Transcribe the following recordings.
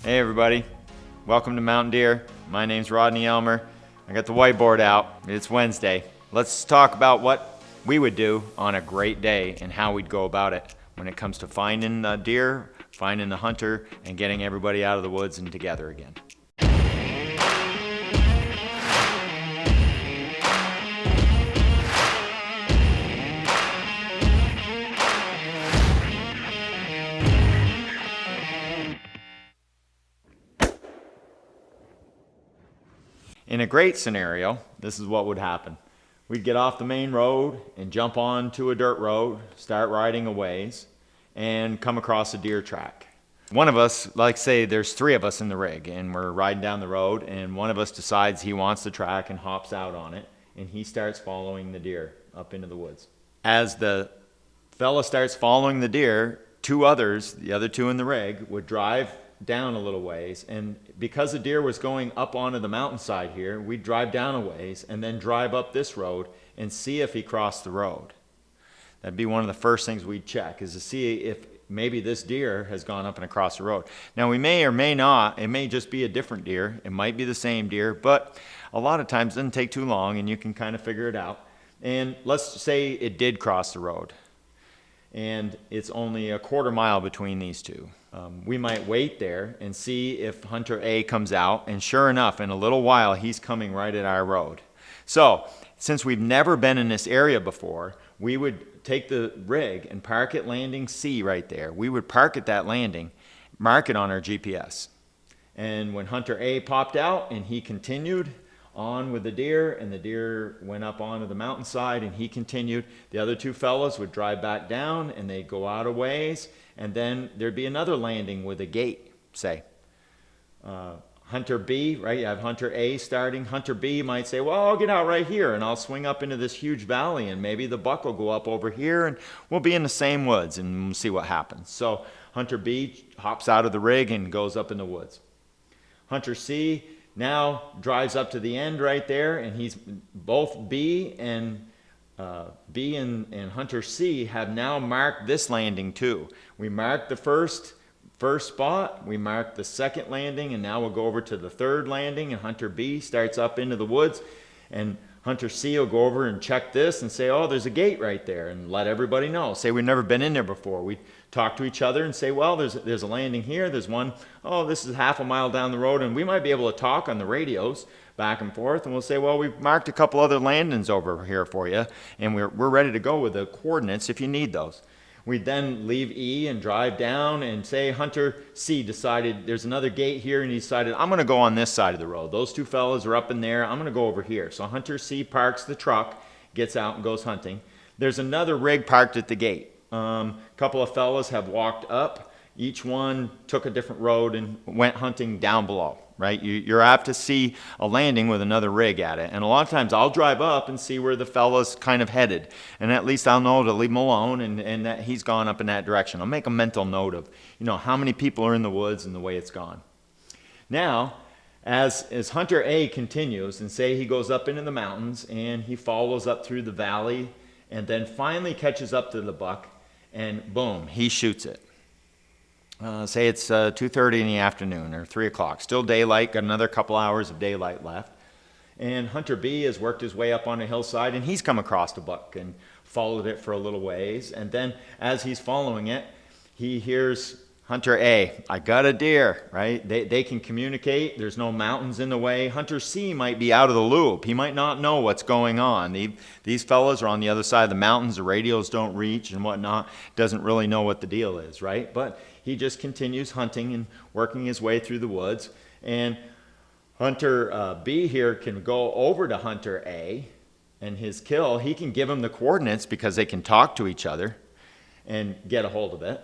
Hey everybody, welcome to Mountain Deer. My name's Rodney Elmer. I got the whiteboard out. It's Wednesday. Let's talk about what we would do on a great day and how we'd go about it when it comes to finding the deer, finding the hunter, and getting everybody out of the woods and together again. In a great scenario, this is what would happen. We'd get off the main road and jump onto a dirt road, start riding a ways, and come across a deer track. One of us, like say there's three of us in the rig, and we're riding down the road, and one of us decides he wants the track and hops out on it, and he starts following the deer up into the woods. As the fella starts following the deer, two others, the other two in the rig, would drive down a little ways, and because the deer was going up onto the mountainside here, we'd drive down a ways and then drive up this road and see if he crossed the road. That'd be one of the first things we'd check, is to see if maybe this deer has gone up and across the road. Now we may or may not, it may just be a different deer, it might be the same deer, but a lot of times it doesn't take too long and you can kind of figure it out. And let's say it did cross the road and it's only a quarter mile between these two. We might wait there and see if Hunter A comes out, and sure enough, in a little while, he's coming right at our road. So, since we've never been in this area before, we would take the rig and park at landing C right there. We would park at that landing, mark it on our GPS. And when Hunter A popped out and he continued on with the deer, and the deer went up onto the mountainside and he continued, the other two fellows would drive back down and they'd go out a ways, and then there'd be another landing with a gate, say. Hunter B, right, you have Hunter A starting. Hunter B might say, well, I'll get out right here and I'll swing up into this huge valley and maybe the buck will go up over here and we'll be in the same woods and we'll see what happens. So Hunter B hops out of the rig and goes up in the woods. Hunter C now drives up to the end right there, and he's both B and Hunter C have now marked this landing too. We marked the first spot, we marked the second landing, and now we'll go over to the third landing, and Hunter B starts up into the woods, and Hunter C will go over and check this and say, oh, there's a gate right there, and let everybody know. Say we've never been in there before. We talk to each other and say, well, there's a landing here, there's one, oh, this is half a mile down the road, and we might be able to talk on the radios back and forth, and we'll say, well, we've marked a couple other landings over here for you, and we're ready to go with the coordinates if you need those. We then leave E and drive down, and say Hunter C decided there's another gate here, and he decided, I'm going to go on this side of the road. Those two fellas are up in there. I'm going to go over here. So Hunter C parks the truck, gets out and goes hunting. There's another rig parked at the gate. A couple of fellas have walked up. Each one took a different road and went hunting down below, right? You're apt to see a landing with another rig at it. And a lot of times I'll drive up and see where the fella's kind of headed. And at least I'll know to leave him alone and that he's gone up in that direction. I'll make a mental note of, how many people are in the woods and the way it's gone. Now, as Hunter A continues, and say he goes up into the mountains and he follows up through the valley and then finally catches up to the buck, and boom, he shoots it. Say it's 2:30 in the afternoon or 3 o'clock. Still daylight, got another couple hours of daylight left. And Hunter B has worked his way up on a hillside, and he's come across the buck and followed it for a little ways. And then as he's following it, he hears Hunter A, I got a deer, right? They can communicate. There's no mountains in the way. Hunter C might be out of the loop. He might not know what's going on. These fellas are on the other side of the mountains. The radios don't reach and whatnot. Doesn't really know what the deal is, right? But he just continues hunting and working his way through the woods. And Hunter B here can go over to Hunter A and his kill. He can give him the coordinates because they can talk to each other and get a hold of it.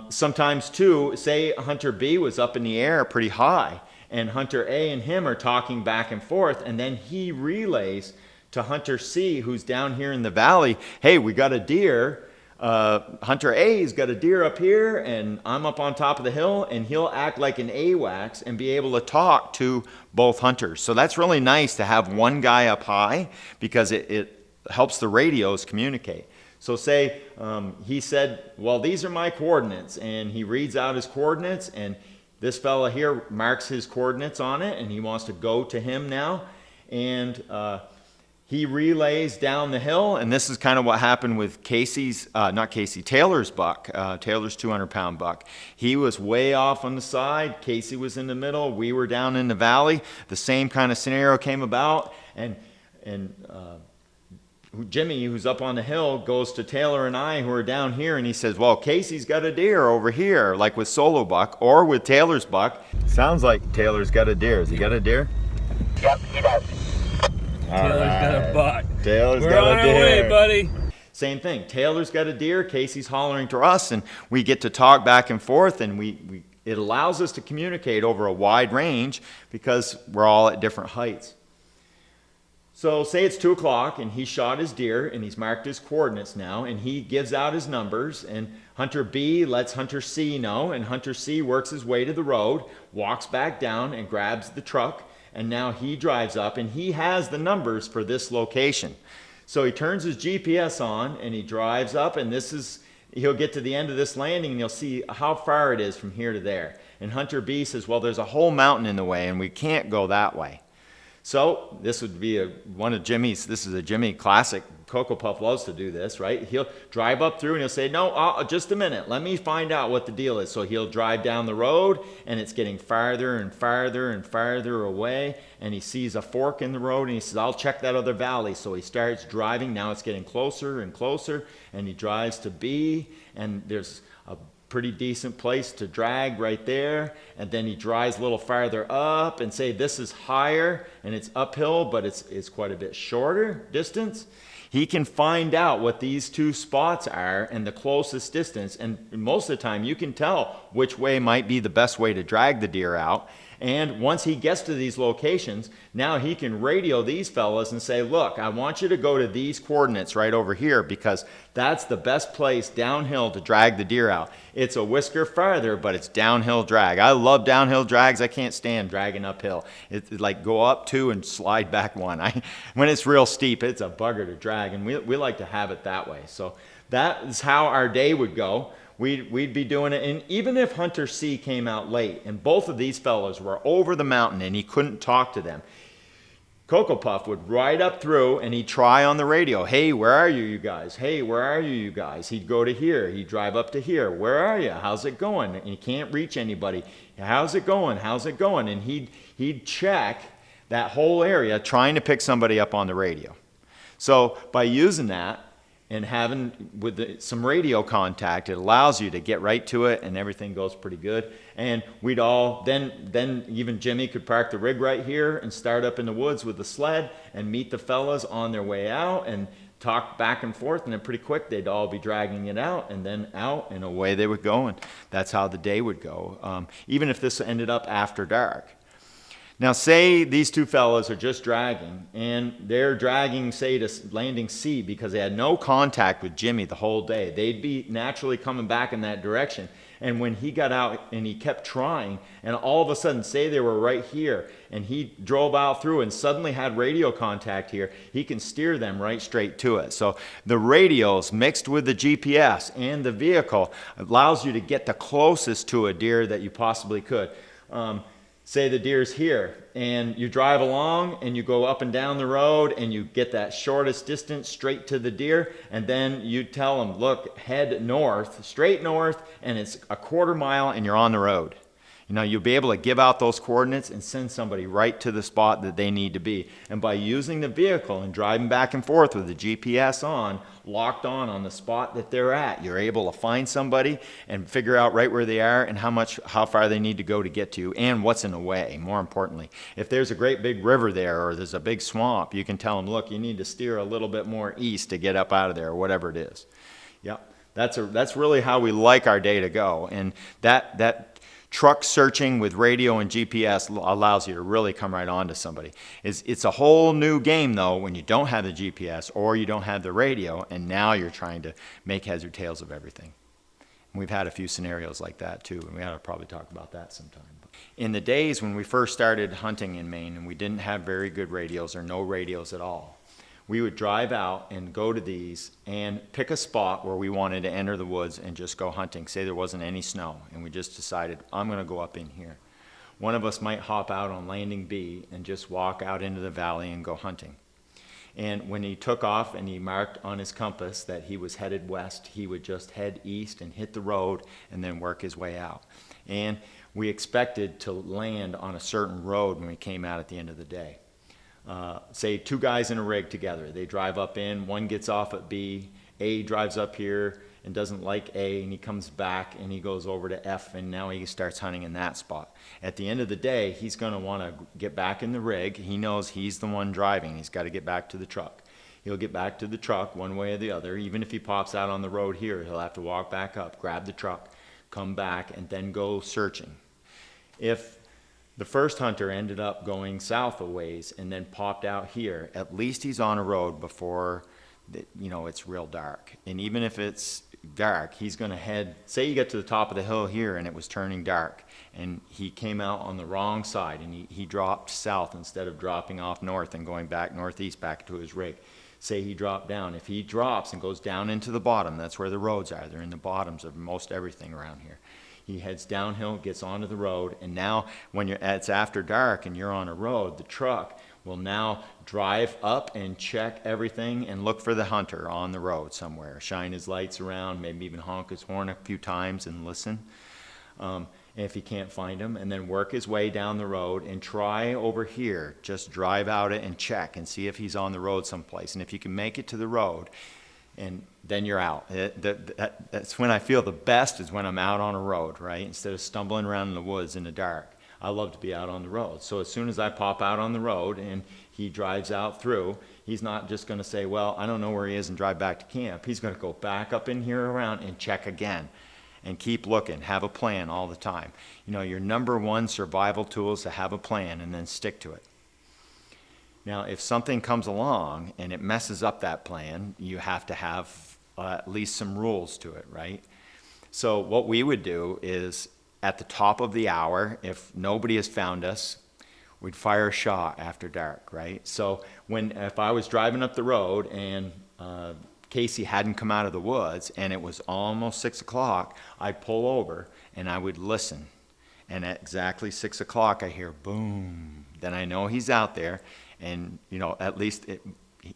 Sometimes too, say Hunter B was up in the air pretty high and Hunter A and him are talking back and forth, and then he relays to Hunter C, who's down here in the valley, hey, we got a deer. Hunter A's got a deer up here and I'm up on top of the hill, and he'll act like an AWACS and be able to talk to both hunters. So that's really nice to have one guy up high because it helps the radios communicate. So say he said, well, these are my coordinates, and he reads out his coordinates, and this fella here marks his coordinates on it, and he wants to go to him now. And he relays down the hill, and this is kind of what happened with Taylor's buck, Taylor's 200-pound buck. He was way off on the side, Casey was in the middle, we were down in the valley. The same kind of scenario came about, and Jimmy, who's up on the hill, goes to Taylor and I, who are down here, and he says, well, Casey's got a deer over here, like with Solo Buck, or with Taylor's buck. Sounds like Taylor's got a deer. Has he got a deer? Yep, he does. Taylor's got a buck. Taylor's We're got on a our deer. way, buddy. Same thing. Taylor's got a deer. Casey's hollering to us, and we get to talk back and forth, and it allows us to communicate over a wide range because we're all at different heights. So say it's 2 o'clock, and he shot his deer, and he's marked his coordinates now, and he gives out his numbers, and Hunter B lets Hunter C know, and Hunter C works his way to the road, walks back down, and grabs the truck. And now he drives up, and he has the numbers for this location. So he turns his GPS on, and he drives up, and he'll get to the end of this landing, and you'll see how far it is from here to there. And Hunter B says, well, there's a whole mountain in the way, and we can't go that way. So this would be this is a Jimmy classic. Cocoa Puff loves to do this, right? He'll drive up through and he'll say, no, just a minute, let me find out what the deal is. So he'll drive down the road, and it's getting farther and farther and farther away, and he sees a fork in the road, and he says, I'll check that other valley. So he starts driving. Now it's getting closer and closer, and he drives to B, and there's a pretty decent place to drag right there, and then he drives a little farther up and say this is higher and it's uphill, but it's quite a bit shorter distance. He can find out what these two spots are and the closest distance, and most of the time you can tell which way might be the best way to drag the deer out. And once he gets to these locations, now he can radio these fellas and say, look, I want you to go to these coordinates right over here, because that's the best place downhill to drag the deer out. It's a whisker farther, but it's downhill drag. I love downhill drags. I can't stand dragging uphill. It's like go up 2 and slide back 1. When it's real steep, it's a bugger to drag, and we like to have it that way. So that is how our day would go. We'd be doing it, and even if Hunter C came out late, and both of these fellows were over the mountain and he couldn't talk to them, Cocoa Puff would ride up through and he'd try on the radio, hey, where are you guys? Hey, where are you guys? He'd go to here, he'd drive up to here, where are you? How's it going? And he can't reach anybody. How's it going? How's it going? And he'd check that whole area trying to pick somebody up on the radio. So by using that, and having some radio contact, it allows you to get right to it, and everything goes pretty good. And we'd all, then even Jimmy could park the rig right here and start up in the woods with the sled and meet the fellas on their way out and talk back and forth, and then pretty quick they'd all be dragging it out, and then out, and away they would go, and that's how the day would go, even if this ended up after dark. Now say these two fellas are just dragging, and they're dragging, say, to landing C because they had no contact with Jimmy the whole day. They'd be naturally coming back in that direction. And when he got out and he kept trying, and all of a sudden, say they were right here, and he drove out through and suddenly had radio contact here, he can steer them right straight to it. So the radios mixed with the GPS and the vehicle allows you to get the closest to a deer that you possibly could. Say the deer's here, and you drive along and you go up and down the road and you get that shortest distance straight to the deer, and then you tell them, look, head north, straight north, and it's a 1/4 mile and you're on the road. You know, you'll be able to give out those coordinates and send somebody right to the spot that they need to be. And by using the vehicle and driving back and forth with the GPS on, locked on the spot that they're at, you're able to find somebody and figure out right where they are and how far they need to go to get to, and what's in the way, more importantly. If there's a great big river there or there's a big swamp, you can tell them, look, you need to steer a little bit more east to get up out of there, or whatever it is. Yep, that's really how we like our day to go. And that truck searching with radio and GPS allows you to really come right on to somebody. It's a whole new game, though, when you don't have the GPS or you don't have the radio, and now you're trying to make heads or tails of everything. And we've had a few scenarios like that, too, and we ought to probably talk about that sometime. In the days when we first started hunting in Maine and we didn't have very good radios or no radios at all, we would drive out and go to these and pick a spot where we wanted to enter the woods and just go hunting. Say there wasn't any snow, and we just decided, I'm going to go up in here. One of us might hop out on landing B and just walk out into the valley and go hunting. And when he took off and he marked on his compass that he was headed west, he would just head east and hit the road and then work his way out. And we expected to land on a certain road when we came out at the end of the day. Say 2 guys in a rig together. They drive up in, one gets off at B, A drives up here and doesn't like A, and he comes back and he goes over to F, and now he starts hunting in that spot. At the end of the day, he's going to want to get back in the rig. He knows he's the one driving. He's got to get back to the truck. He'll get back to the truck one way or the other. Even if he pops out on the road here, he'll have to walk back up, grab the truck, come back, and then go searching. If the first hunter ended up going south a ways and then popped out here, at least he's on a road before it's real dark. And even if it's dark, he's going to head, say you get to the top of the hill here and it was turning dark and he came out on the wrong side and he dropped south instead of dropping off north and going back northeast back to his rig. Say he dropped down. If he drops and goes down into the bottom, that's where the roads are. They're in the bottoms of most everything around here. He heads downhill, gets onto the road, and now when it's after dark and you're on a road, the truck will now drive up and check everything and look for the hunter on the road somewhere. Shine his lights around, maybe even honk his horn a few times and listen. If he can't find him, and then work his way down the road and try over here. Just drive out it and check and see if he's on the road someplace. And if you can make it to the road, and then you're out. That's when I feel the best, is when I'm out on a road, right? Instead of stumbling around in the woods in the dark. I love to be out on the road. So as soon as I pop out on the road and he drives out through, he's not just going to say, well, I don't know where he is and drive back to camp. He's going to go back up in here around and check again and keep looking, have a plan all the time. Your number one survival tool is to have a plan and then stick to it. Now, if something comes along and it messes up that plan, you have to have at least some rules to it, right? So what we would do is, at the top of the hour, if nobody has found us, we'd fire a shot after dark, right? So if I was driving up the road and Casey hadn't come out of the woods and it was almost 6 o'clock, I'd pull over and I would listen. And at exactly 6 o'clock, I hear boom. Then I know he's out there. And, at least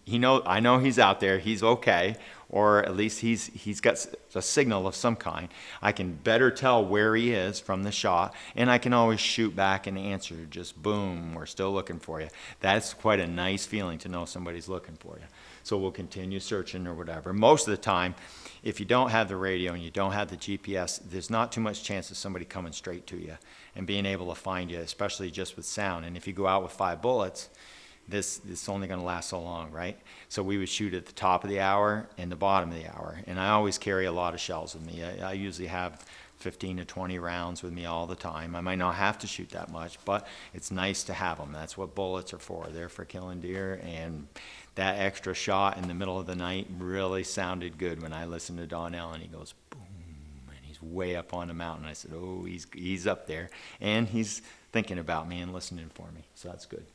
I know he's out there, he's okay, or at least he's got a signal of some kind. I can better tell where he is from the shot, and I can always shoot back and answer, just boom, we're still looking for you. That's quite a nice feeling to know somebody's looking for you. So we'll continue searching or whatever. Most of the time, if you don't have the radio and you don't have the GPS, there's not too much chance of somebody coming straight to you and being able to find you, especially just with sound. And if you go out with 5 bullets, this is only going to last so long, right? So we would shoot at the top of the hour and the bottom of the hour. And I always carry a lot of shells with me. I usually have 15 to 20 rounds with me all the time. I might not have to shoot that much, but it's nice to have them. That's what bullets are for. They're for killing deer. And that extra shot in the middle of the night really sounded good when I listened to Donnell, and he goes, boom, and he's way up on the mountain. I said, oh, he's up there. And he's thinking about me and listening for me. So that's good.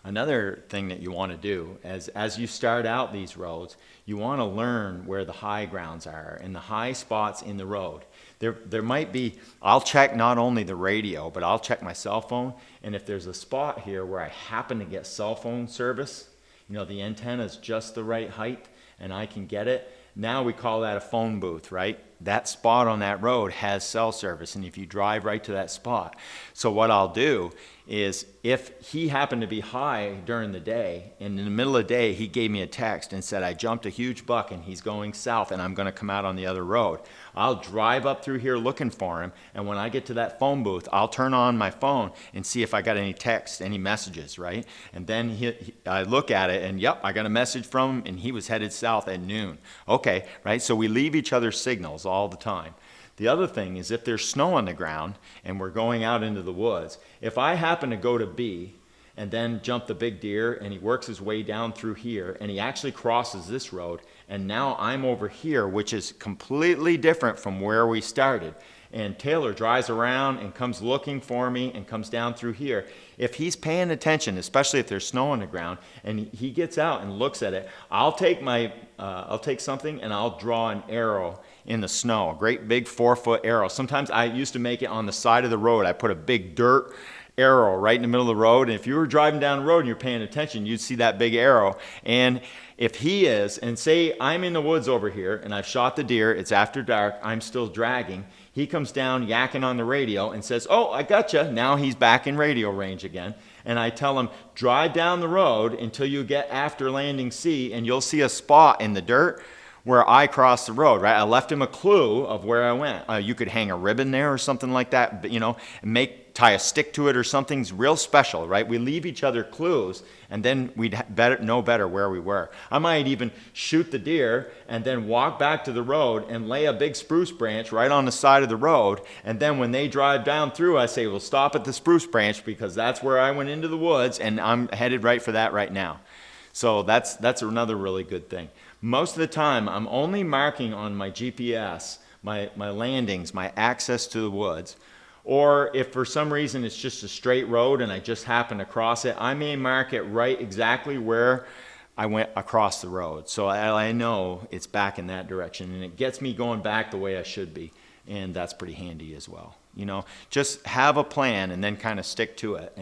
Another thing that you want to do as you start out these roads, you want to learn where the high grounds are and the high spots in the road. There might be, I'll check not only the radio, but I'll check my cell phone. And if there's a spot here where I happen to get cell phone service, the antenna is just the right height and I can get it, now we call that a phone booth, right? That spot on that road has cell service, and if you drive right to that spot. So what I'll do is, if he happened to be high during the day, and in the middle of the day he gave me a text and said, I jumped a huge buck and he's going south and I'm going to come out on the other road, I'll drive up through here looking for him, and when I get to that phone booth, I'll turn on my phone and see if I got any texts, any messages, right? And then I look at it and, yep, I got a message from him and he was headed south at noon. Okay, right? So we leave each other signals all the time. The other thing is, if there's snow on the ground and we're going out into the woods, if I happen to go to B and then jump the big deer and he works his way down through here and he actually crosses this road, and now I'm over here, which is completely different from where we started, and Taylor drives around and comes looking for me and comes down through here. If he's paying attention, especially if there's snow on the ground, and he gets out and looks at it, I'll take something and I'll draw an arrow in the snow, a great big 4-foot arrow. Sometimes I used to make it on the side of the road. I put a big dirt arrow right in the middle of the road, and if you were driving down the road and you're paying attention, you'd see that big arrow. And if he is, and say I'm in the woods over here and I've shot the deer, it's after dark, I'm still dragging, he comes down yakking on the radio and says, oh, I gotcha. Now he's back in radio range again. And I tell him, drive down the road until you get after landing C, and you'll see a spot in the dirt where I crossed the road, right? I left him a clue of where I went. You could hang a ribbon there or something like that, but, and tie a stick to it or something's real special, right? We leave each other clues, and then we'd know better where we were. I might even shoot the deer and then walk back to the road and lay a big spruce branch right on the side of the road, and then when they drive down through, I say, well, stop at the spruce branch because that's where I went into the woods, and I'm headed right for that right now. So that's another really good thing. Most of the time, I'm only marking on my GPS, my landings, my access to the woods. Or if for some reason it's just a straight road and I just happen to cross it, I may mark it right exactly where I went across the road. So I know it's back in that direction, and it gets me going back the way I should be. And that's pretty handy as well. Just have a plan and then kind of stick to it.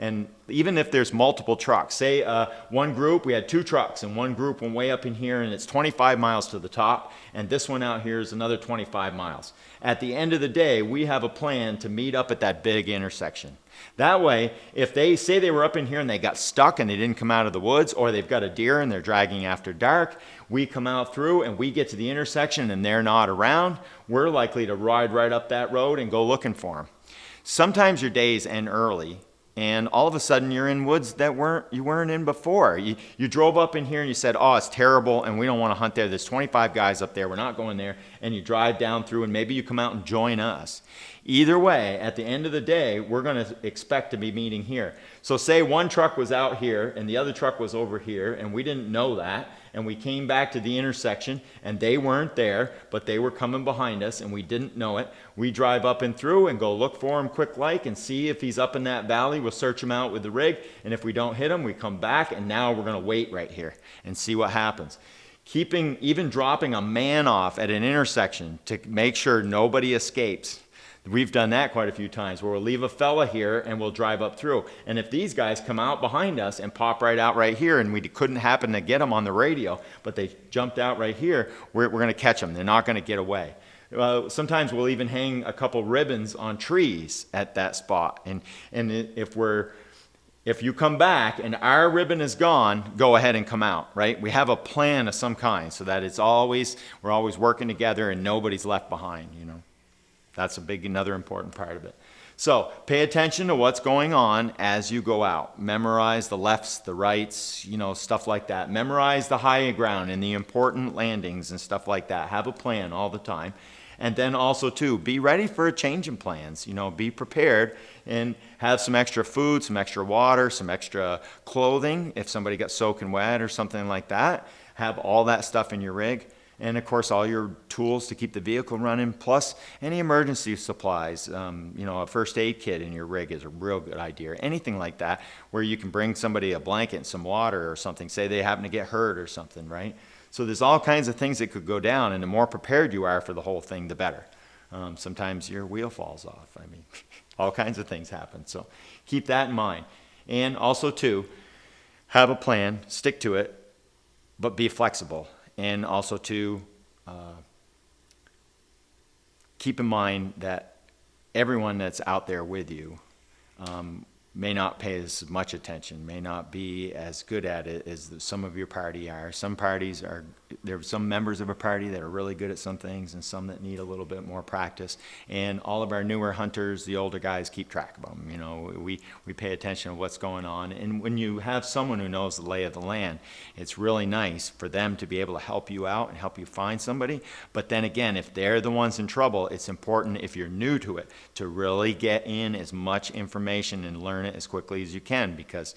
And even if there's multiple trucks, say one group, we had 2 trucks, and one group went way up in here and it's 25 miles to the top, and this one out here is another 25 miles. At the end of the day, we have a plan to meet up at that big intersection. That way, if they say they were up in here and they got stuck and they didn't come out of the woods, or they've got a deer and they're dragging after dark, we come out through and we get to the intersection and they're not around, we're likely to ride right up that road and go looking for them. Sometimes your days end early, and all of a sudden you're in woods that you weren't in before. You drove up in here and you said, oh, it's terrible and we don't want to hunt there. There's 25 guys up there. We're not going there. And you drive down through and maybe you come out and join us. Either way, at the end of the day, we're going to expect to be meeting here. So say one truck was out here and the other truck was over here, and we didn't know that, and we came back to the intersection and they weren't there, but they were coming behind us and we didn't know it. We drive up and through and go look for him quick like and see if he's up in that valley. We'll search him out with the rig, and if we don't hit him, we come back, and now we're going to wait right here and see what happens. Even dropping a man off at an intersection to make sure nobody escapes. We've done that quite a few times, where we'll leave a fella here and we'll drive up through. And if these guys come out behind us and pop right out right here, and we couldn't happen to get them on the radio, but they jumped out right here, we're going to catch them. They're not going to get away. Sometimes we'll even hang a couple ribbons on trees at that spot. And if you come back and our ribbon is gone, go ahead and come out, right? We have a plan of some kind so that we're always working together and nobody's left behind, That's another important part of it. So pay attention to what's going on as you go out. Memorize the lefts, the rights, stuff like that. Memorize the high ground and the important landings and stuff like that. Have a plan all the time. And then also, too, be ready for a change in plans. Be prepared and have some extra food, some extra water, some extra clothing if somebody got soaking wet or something like that. Have all that stuff in your rig. And, of course, all your tools to keep the vehicle running, plus any emergency supplies. A first aid kit in your rig is a real good idea. Anything like that, where you can bring somebody a blanket and some water or something. Say they happen to get hurt or something, right? So there's all kinds of things that could go down, and the more prepared you are for the whole thing, the better. Sometimes your wheel falls off. All kinds of things happen. So keep that in mind. And also, too, have a plan, stick to it, but be flexible. And also to keep in mind that everyone that's out there with you may not pay as much attention, may not be as good at it as some of your party are. There are some members of a party that are really good at some things and some that need a little bit more practice. And all of our newer hunters, the older guys, keep track of them. We pay attention to what's going on. And when you have someone who knows the lay of the land, it's really nice for them to be able to help you out and help you find somebody. But then again, if they're the ones in trouble, it's important, if you're new to it, to really get in as much information and learn it as quickly as you can, because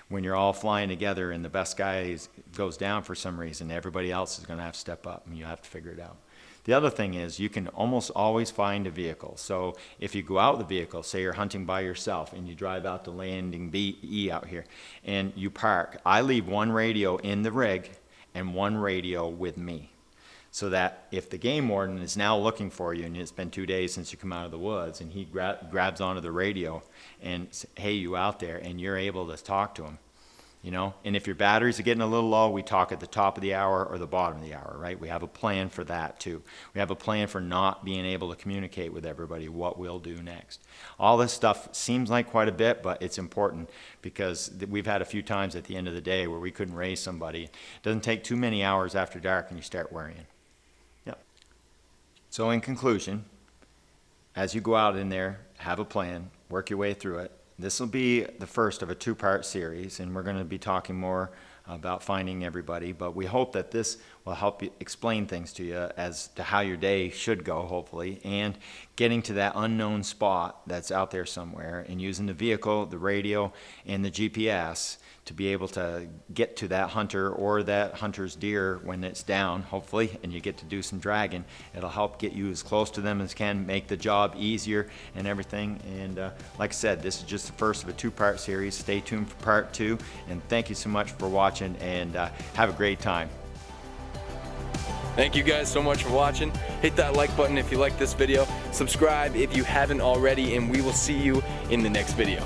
when you're all flying together and the best guy goes down for some reason, everybody else is going to have to step up and you have to figure it out. The other thing is you can almost always find a vehicle. So if you go out with the vehicle, say you're hunting by yourself and you drive out to landing E out here and you park, I leave one radio in the rig and one radio with me. So that if the game warden is now looking for you and it's been 2 days since you come out of the woods and he grabs onto the radio and hey, you out there, and you're able to talk to him, you know. And if your batteries are getting a little low, we talk at the top of the hour or the bottom of the hour, right? We have a plan for that too. We have a plan for not being able to communicate with everybody, what we'll do next. All this stuff seems like quite a bit, but it's important because we've had a few times at the end of the day where we couldn't raise somebody. It doesn't take too many hours after dark and you start worrying. So in conclusion, as you go out in there, have a plan, work your way through it. This will be the first of a 2-part series, and we're going to be talking more about finding everybody, but we hope that this will help you explain things to you as to how your day should go, hopefully, and getting to that unknown spot that's out there somewhere and using the vehicle, the radio, and the GPS to be able to get to that hunter or that hunter's deer when it's down, hopefully, and you get to do some dragging. It'll help get you as close to them as can, make the job easier and everything. And like I said, this is just the first of a 2-part series. Stay tuned for part 2, and thank you so much for watching, and have a great time. Thank you guys so much for watching. Hit that like button if you like this video. Subscribe if you haven't already, and we will see you in the next video.